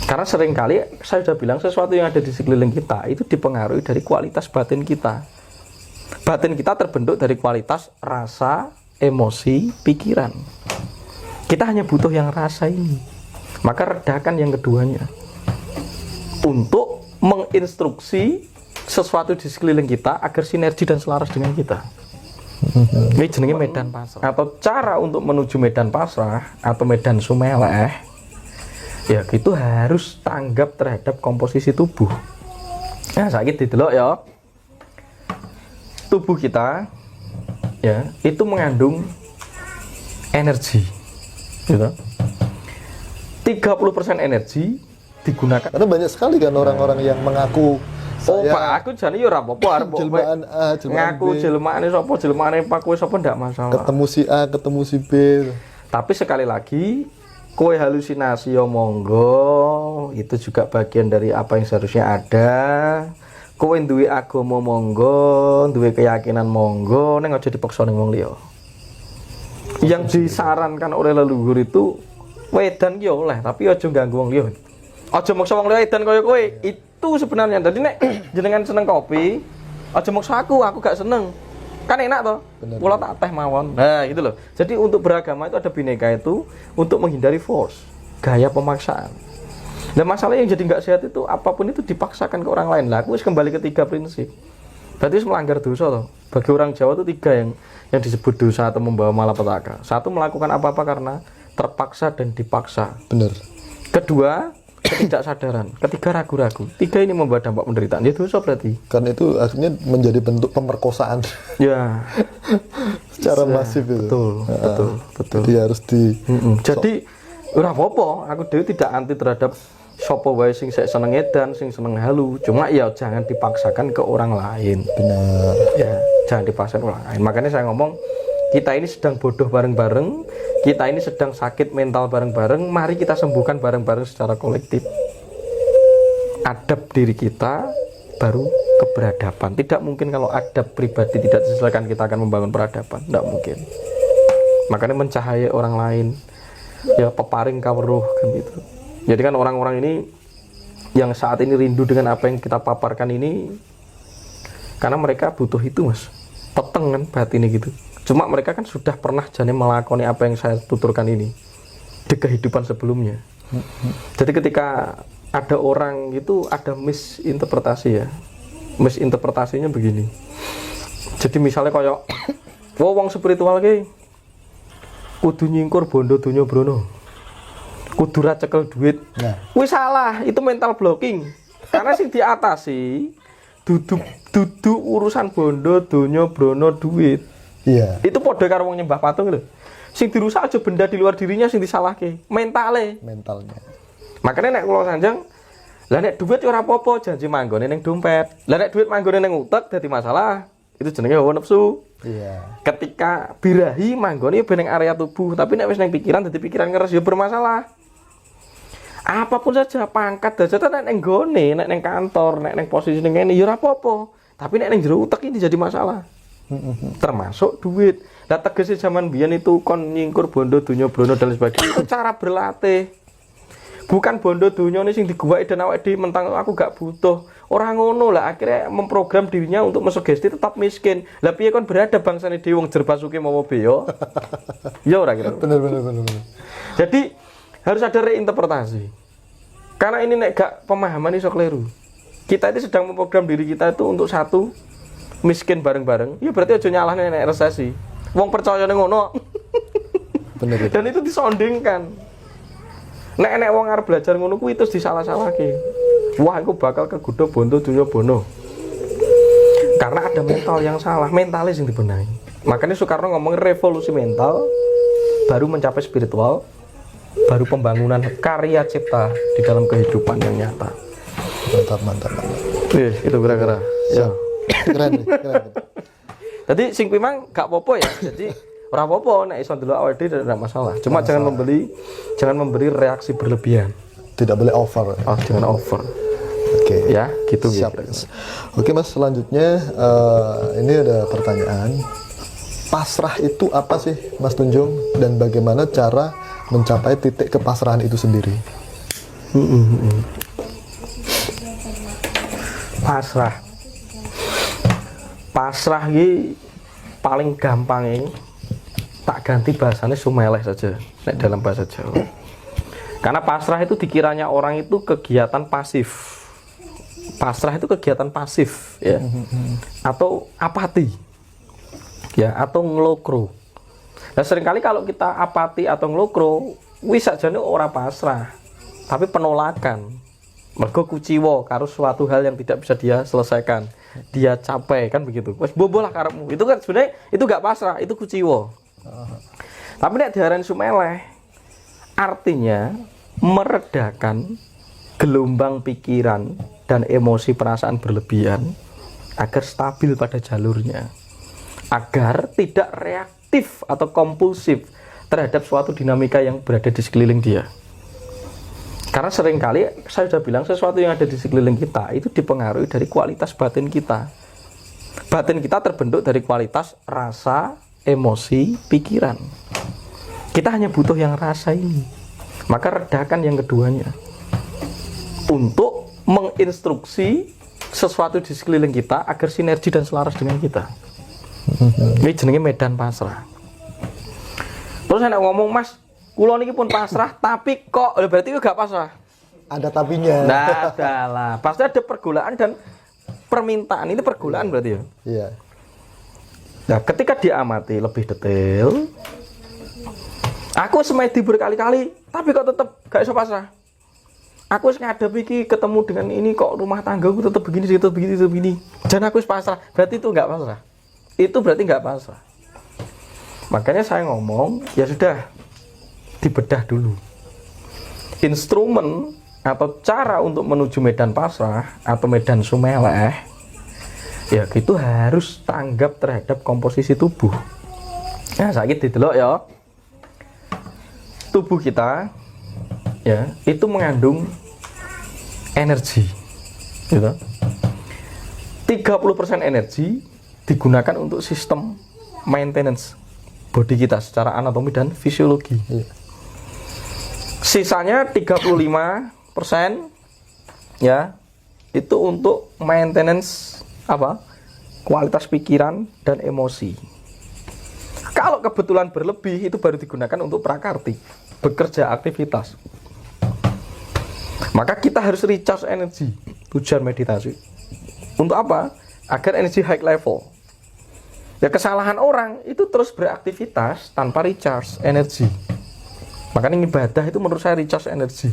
Karena seringkali saya sudah bilang sesuatu yang ada di sekeliling kita itu dipengaruhi dari kualitas batin kita. Batin kita terbentuk dari kualitas rasa, emosi, pikiran. Kita hanya butuh yang rasa ini. Maka redakan yang keduanya. Untuk menginstruksi sesuatu di sekeliling kita agar sinergi dan selaras dengan kita. Ini jenenge medan pasrah. Atau cara untuk menuju medan pasrah atau medan sumeleh, ya itu harus tanggap terhadap komposisi tubuh. Nah, sakit didelok ya. Tubuh kita ya itu mengandung energi. Gitu. 30% energi digunakan. Karena banyak sekali kan orang-orang yang mengaku Pak, aku jane yo ora apa-apa arep jelmaan A, jelmaan ngaku B. jelmaane sapa, jelmaane Pak kowe sapa ndak masalah. Ketemu si A, ketemu si B. Tapi sekali lagi kowe halusinasi ya monggo, itu juga bagian dari apa yang seharusnya ada. Kowe duwe agama monggo, duwe keyakinan monggo, ning aja dipaksa ning wong liya. Yang disarankan oleh leluhur itu wedan ki oleh, tapi aja ganggu wong liya. Aja maksa wong liya edan kaya kowe. Itu sebenarnya. Jadi nek jenengan seneng kopi, aja maksa aku gak seneng. Kan enak toh? Kula tak teh mawon. Nah, gitu loh. Jadi untuk beragama itu ada bineka itu untuk menghindari force, gaya pemaksaan. Nah, masalah yang jadi nggak sehat itu apapun itu dipaksakan ke orang lain. Lah, aku kembali ke 3 prinsip. Berarti melanggar dosa toh. Bagi orang Jawa itu 3 yang disebut dosa atau membawa malapetaka. 1, melakukan apa-apa karena terpaksa dan dipaksa. Benar. Kedua, ketidaksadaran. Ketiga, ragu-ragu. 3 ini membawa dampak penderitaan. Ya dosa berarti. Karena itu akhirnya menjadi bentuk pemerkosaan. Ya. Secara masif itu. Betul. Jadi harus Jadi ora apa-apa, aku dhewe tidak anti terhadap sapa wae sing seneng edan, sing seneng halu. Cuma ya jangan dipaksakan ke orang lain. Benar. Ya, jangan dipaksakan ke orang lain. Makanya saya ngomong, kita ini sedang bodoh bareng-bareng, kita ini sedang sakit mental bareng-bareng, mari kita sembuhkan bareng-bareng secara kolektif. Adab diri kita baru keberadaban. Tidak mungkin kalau adab pribadi tidak diselesaikan kita akan membangun peradaban. Tidak mungkin. Makanya mencahayai orang lain, ya peparing kawruh kan gitu. Jadi kan orang-orang ini yang saat ini rindu dengan apa yang kita paparkan ini karena mereka butuh itu, Mas. Peteng kan batin gitu. Cuma mereka kan sudah pernah jane melakoni apa yang saya tuturkan ini di kehidupan sebelumnya. Jadi ketika ada orang itu ada misinterpretasi ya. Misinterpretasinya begini. Jadi misalnya kayak wong spiritual ki kudu nyingkur bondo donya brono. Kudu ra cekel duit. Nah, Wis salah, itu mental blocking. Karena sing diatasi dudu urusan bondo donya brono duit. iya. Itu padha karo wong nyembah patung lho. Sing dirusak aja benda di luar dirinya sing disalahke, mentale. Mentalnya. Makanya nek kula sanjang, lah nek duit ora apa-apa janji manggone ning dompet. Lah nek duit manggone ning utek dadi masalah. Itu jenenge hawa nafsu. Iya. Ketika birahi manggone ben ning area tubuh, tapi nek wis ning pikiran dadi pikiran ngeres ya bermasalah. Apapun saja pangkat derajat nek ning gone, nek ning kantor, nek ning posisi ning ngene ya ora apa-apa. Tapi nek ning jero utek ini jadi masalah. Termasuk duit. Lah tegese zaman biyen itu kon nyingkur bondo donya brono dan sebagainya. Itu cara berlatih. Bukan bondo donya ini sing diguwaki dan awake dhewe mentang aku gak butuh. Ora ngono lah, akhirnya memprogram dirinya untuk mensugesti tetap miskin. Lah piye kon berada bangsane dhewe wong jerbasuke mawa beyo? Ya ora kira. Benar. Jadi harus ada reinterpretasi. Karena ini nek gak pemahaman iso keliru. Kita itu sedang memprogram diri kita itu untuk satu miskin bareng-bareng. Ya berarti aja nyalahne nek resesi. Wong percaya ning ngono. Benar. Dan itu disondingkan. Nek wong arep belajar ngono kuwi terus disalah-salahke. Wah, aku bakal kegodho bondo dunya bono. Karena ada mental yang salah, mentalis yang dibenahi. Makanya Soekarno ngomong revolusi mental baru mencapai spiritual, baru pembangunan karya cipta di dalam kehidupan yang nyata. Mantap. Itu kira-kira. Ya. Keren. Jadi sing memang gak apa-apa ya. Jadi ora apa-apa nek iso ndelok awake dhewe tidak masalah. Cuma jangan memberi reaksi berlebihan. Tidak boleh over. Oh, jangan over. Oke. Ya, gitu. Siap. Oke, Mas, selanjutnya ini ada pertanyaan. Pasrah itu apa sih, Mas Tunjung, dan bagaimana cara mencapai titik kepasrahan itu sendiri? Pasrah ini paling gampang ini tak ganti bahasanya sumeleh saja nek dalam bahasa Jawa. Karena pasrah itu dikiranya orang itu kegiatan pasif. Pasrah itu kegiatan pasif ya. Atau apati. Ya, atau ngelokro. Nah, seringkali kalau kita apati atau ngelokro, wis sajane ora pasrah, tapi penolakan. Mergo kuciwa karo suatu hal yang tidak bisa dia selesaikan. Dia capek kan begitu. Wes bobo lah karepmu. Itu kan sebenarnya itu enggak pasrah, itu kuciwa. Tapi nek diarani sumeleh artinya meredakan gelombang pikiran dan emosi perasaan berlebihan agar stabil pada jalurnya. Agar tidak reaktif atau kompulsif terhadap suatu dinamika yang berada di sekeliling dia. Karena seringkali saya sudah bilang sesuatu yang ada di sekeliling kita itu dipengaruhi dari kualitas batin kita. Batin kita terbentuk dari kualitas rasa, emosi, pikiran. Kita hanya butuh yang rasa ini. Maka redakan yang keduanya. Untuk menginstruksi sesuatu di sekeliling kita agar sinergi dan selaras dengan kita. Ini jenenge medan pasrah. Terus saya ngomong, Mas, kula niki pun pasrah, tapi kok berarti itu gak pasrah. Ada tapinya. Nah, adalah. Pasti ada pergulaan dan permintaan. Ini pergulaan berarti ya. Iya. Nah, ketika diamati lebih detail, aku semedi berkali-kali, tapi kok tetap gak iso pasrah. Aku ngadep iki ketemu dengan ini kok rumah tanggaku tetap begini, tetap begini. Dan aku pasrah. Berarti itu enggak pasrah. Itu berarti enggak pasrah. Makanya saya ngomong, ya sudah dibedah dulu. Instrumen atau cara untuk menuju medan pasrah atau medan sumeleh, ya itu harus tanggap terhadap komposisi tubuh. Nah, sakit didelok ya. Tubuh kita ya itu mengandung energi gitu. 30% energi digunakan untuk sistem maintenance body kita secara anatomi dan fisiologi. Sisanya 35% ya itu untuk maintenance apa? Kualitas pikiran dan emosi. Kalau kebetulan berlebih itu baru digunakan untuk prakarti, bekerja aktivitas. Maka kita harus recharge energi, tujuan meditasi. Untuk apa? Agar energi high level. Ya kesalahan orang itu terus beraktivitas tanpa recharge energi. Makanya ibadah itu menurut saya recharge energi.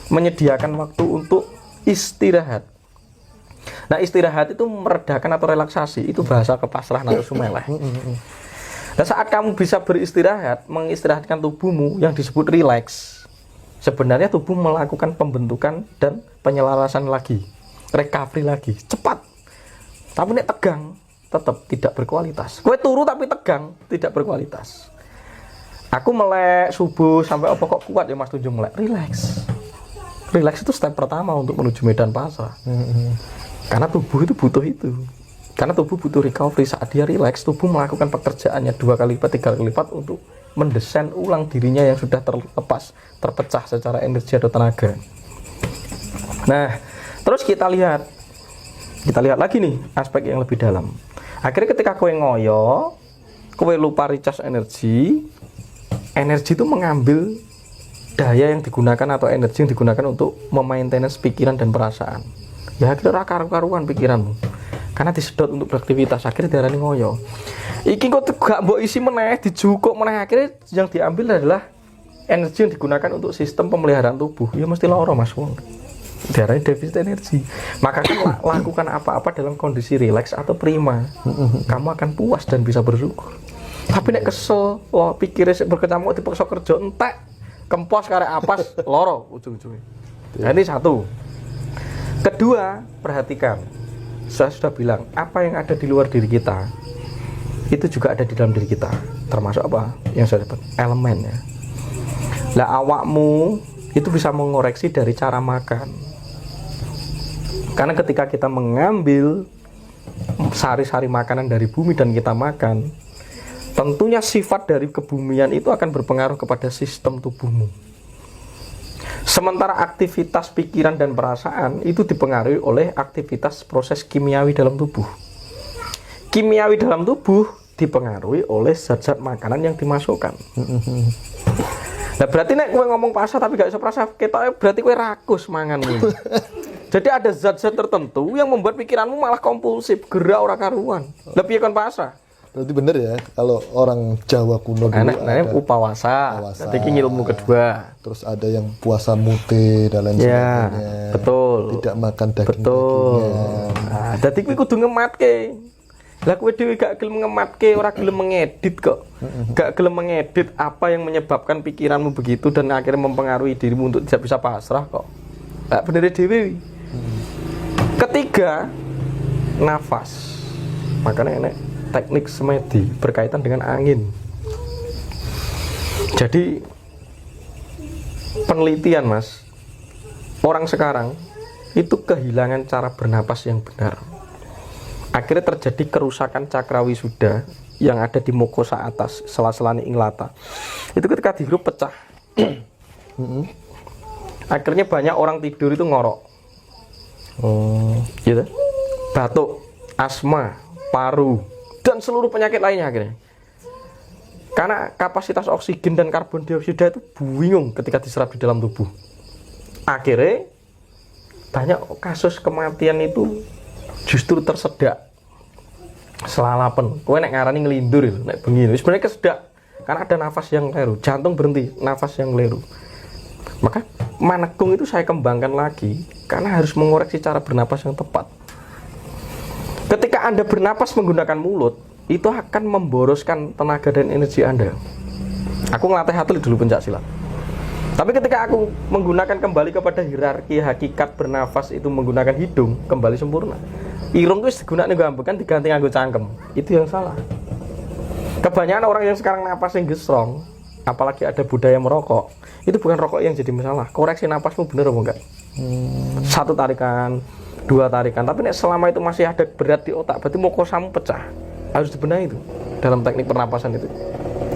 Menyediakan waktu untuk istirahat. Nah, istirahat itu meredakan atau relaksasi, itu bahasa kepasrahan atau sumeleh. Dan saat kamu bisa beristirahat, mengistirahatkan tubuhmu yang disebut relax, sebenarnya tubuh melakukan pembentukan dan penyelarasan lagi, recovery lagi, cepat. Tapi nek tegang, tetap tidak berkualitas. Kue turu tapi tegang, tidak berkualitas. Aku melek subuh sampai apa kok kuat ya Mas Tunjung melek? Relax. Relax itu step pertama untuk menuju medan pasrah. Karena tubuh itu butuh itu. Karena tubuh butuh recovery. Saat dia relax, tubuh melakukan pekerjaannya 2 kali lipat, 3 kali lipat untuk mendesain ulang dirinya yang sudah terlepas, terpecah secara energi atau tenaga. Nah, terus kita lihat lagi nih aspek yang lebih dalam. Akhirnya ketika kowe ngoyo, kowe lupa recharge energi itu mengambil daya yang digunakan atau energi yang digunakan untuk memaintenance pikiran dan perasaan. Ya akhirnya karu-karuan pikiranmu. Karena disedot untuk beraktivitas, akhirnya diarani ngoyo. Iki kok gak mbok isi meneh, dijukuk meneh, akhirnya yang diambil adalah energi yang digunakan untuk sistem pemeliharaan tubuh. Ya mesti lara Mas wong. Diarani defisit energi. Maka kan lakukan apa-apa dalam kondisi rileks atau prima. Kamu akan puas dan bisa bersyukur. Tapi nek kesel, lo pikirnya berkecamuk dipaksa kerja entek, kempos karek apas, loro ujung-ujungnya. Nah, ini satu. Kedua, perhatikan. Saya sudah bilang, apa yang ada di luar diri kita itu juga ada di dalam diri kita. Termasuk apa? Yang saya dapat elemen ya. Lah awakmu itu bisa mengoreksi dari cara makan. Karena ketika kita mengambil sari-sari makanan dari bumi dan kita makan, tentunya sifat dari kebumian itu akan berpengaruh kepada sistem tubuhmu. Sementara aktivitas pikiran dan perasaan itu dipengaruhi oleh aktivitas proses kimiawi dalam tubuh. Kimiawi dalam tubuh dipengaruhi oleh zat-zat makanan yang dimasukkan. Nah berarti nek kowe ngomong pasrah tapi gak iso pasrah, ketoknya berarti kowe rakus manganmu. Jadi ada zat-zat tertentu yang membuat pikiranmu malah kompulsif, gerak ora karuan. Lah piye kon pasrah? Berarti bener ya kalau orang Jawa kuno dulu Namanya upawasa. Jadi ini ilmu kedua. Terus ada yang puasa mute dan lain Ya, sebagainya. betul. Tidak makan daging. Betul. Nah, jadi kowe kudu ngematke. Lah kowe dhewe gak gelem ngematke, ora gelem mengedit kok. Gak gelem mengedit apa yang menyebabkan pikiranmu begitu dan akhirnya mempengaruhi dirimu untuk tidak bisa pasrah kok. Gak bener dhewe. Ketiga, nafas. Makanya enek teknik semedi berkaitan dengan angin. Jadi penelitian Mas, orang sekarang itu kehilangan cara bernapas yang benar. Akhirnya terjadi kerusakan cakra wisuda yang ada di mukosa atas, sela-selani inglata. Itu ketika dihirup pecah. Akhirnya banyak orang tidur itu ngorok. Gitu. Batuk, asma, paru, dan seluruh penyakit lainnya akhirnya. Karena kapasitas oksigen dan karbon dioksida itu bingung ketika diserap di dalam tubuh. Akhirnya banyak kasus kematian itu justru tersedak. Selalapen. Kowe nek ngarani ngelindur itu, nek bengi itu sebenarnya kesedak karena ada nafas yang keliru, jantung berhenti, nafas yang keliru. Maka manekung itu saya kembangkan lagi karena harus mengoreksi cara bernapas yang tepat. Ketika Anda bernapas menggunakan mulut, itu akan memboroskan tenaga dan energi Anda. Aku ngelatih atlet dulu pencak silat. Tapi ketika aku menggunakan kembali kepada hierarki hakikat bernafas itu menggunakan hidung, kembali sempurna. Irung itu digunakan gambekan diganti nganggo cangkem. Itu yang salah. Kebanyakan orang yang sekarang napas yang gesrong, apalagi ada budaya merokok, itu bukan rokok yang jadi masalah. Koreksi napasmu bener apa enggak? Satu tarikan, dua tarikan, tapi nek selama itu masih ada berat di otak, berarti mukosamu pecah. Harus dibenahi itu dalam teknik pernapasan itu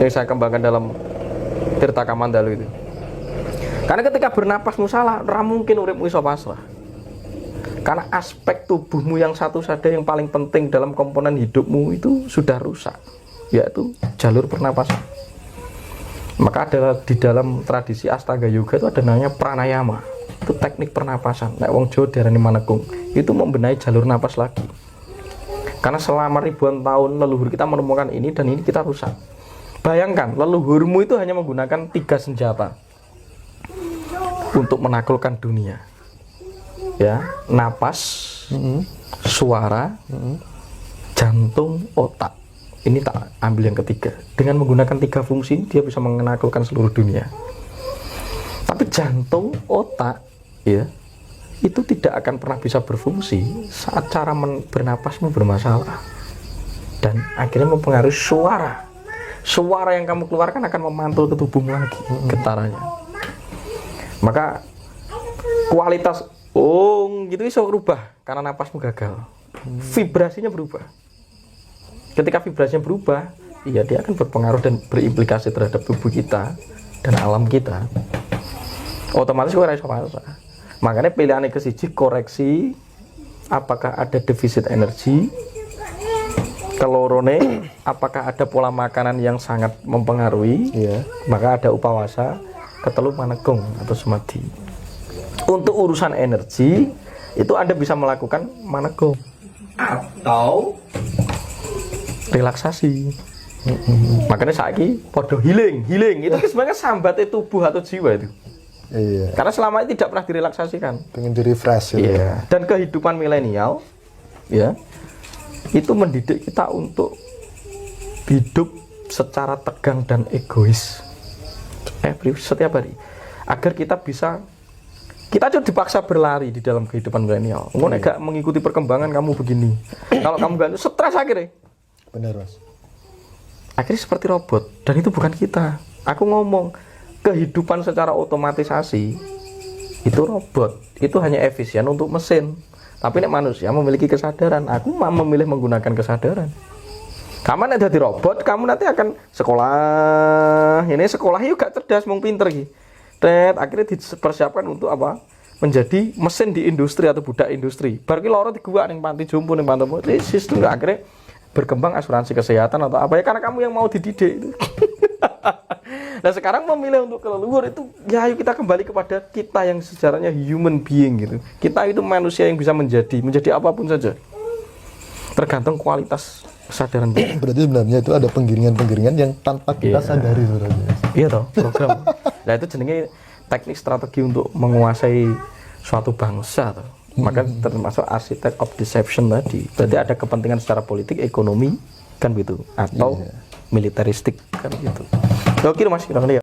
yang saya kembangkan dalam Tirta Kamandalu itu. Karena ketika bernapasmu salah, ora mungkin uripmu iso pasrah. Karena aspek tubuhmu yang satu saja yang paling penting dalam komponen hidupmu itu sudah rusak, yaitu jalur pernapasan. Maka adalah di dalam tradisi Astaga Yoga itu ada namanya pranayama. Itu teknik pernapasan. Nek wong Jawa diarani manekung. Itu membenahi jalur napas lagi. Karena selama ribuan tahun leluhur kita menemukan ini dan ini kita rusak. Bayangkan, leluhurmu itu hanya menggunakan 3 senjata untuk menaklukkan dunia. Ya, napas, suara, jantung, otak. Ini tak ambil yang ketiga. Dengan menggunakan 3 fungsi, dia bisa menaklukkan seluruh dunia. Tapi jantung, otak, ya, itu tidak akan pernah bisa berfungsi saat cara bernapasmu bermasalah. Dan akhirnya mempengaruhi suara. Suara yang kamu keluarkan akan memantul ke tubuhmu lagi, getarannya. Maka kualitas gitu bisa berubah karena napasmu gagal. Vibrasinya berubah. Ketika vibrasinya berubah, iya dia akan berpengaruh dan berimplikasi terhadap tubuh kita dan alam kita. Otomatis gue rasa pasrah. Makanya pilihannya ke siji koreksi apakah ada defisit energi, kelorone apakah ada pola makanan yang sangat mempengaruhi, maka ada upawasa, ketelu manekung atau semadi. Untuk urusan energi itu Anda bisa melakukan manekung atau relaksasi. Makanya saiki podo healing itu sebenarnya sambatnya tubuh atau jiwa itu. Iya. Karena selama ini tidak pernah direlaksasikan. Pengen di refresh gitu. Iya. Dan kehidupan milenial, ya, itu mendidik kita untuk hidup secara tegang dan egois. Setiap hari. Agar kita cuma dipaksa berlari di dalam kehidupan milenial. Engko nek gak mengikuti perkembangan kamu begini. Kalau kamu gak stres akhirnya. Benar, Mas. Akhirnya seperti robot dan itu bukan kita. Aku ngomong kehidupan secara otomatisasi itu robot, itu hanya efisien untuk mesin. Tapi nek manusia memiliki kesadaran, aku memilih menggunakan kesadaran. Kamu nek dadi robot, kamu nanti akan sekolah. Ini sekolah yuk gak cerdas, mung pinter iki. Akhirnya dipersiapkan untuk apa? Menjadi mesin di industri atau budak industri. Bar ki loro digua ning panti jompo ning pantomo. Sistem akhirnya berkembang asuransi kesehatan atau apa ya karena kamu yang mau dididik itu. Nah sekarang memilih untuk keleluhur itu ya ayo kita kembali kepada kita yang sejarahnya human being gitu. Kita itu manusia yang bisa menjadi apapun saja. Tergantung kualitas kesadaran kita. Berarti sebenarnya itu ada penggiringan-penggiringan yang tanpa kita sadari sebenarnya. Iya toh, program. Nah itu jenenge teknik strategi untuk menguasai suatu bangsa toh. Maka termasuk arsitek of deception tadi. Berarti ada kepentingan secara politik, ekonomi kan begitu atau militeristik kan gitu. Oke Mas, kira-kira ya.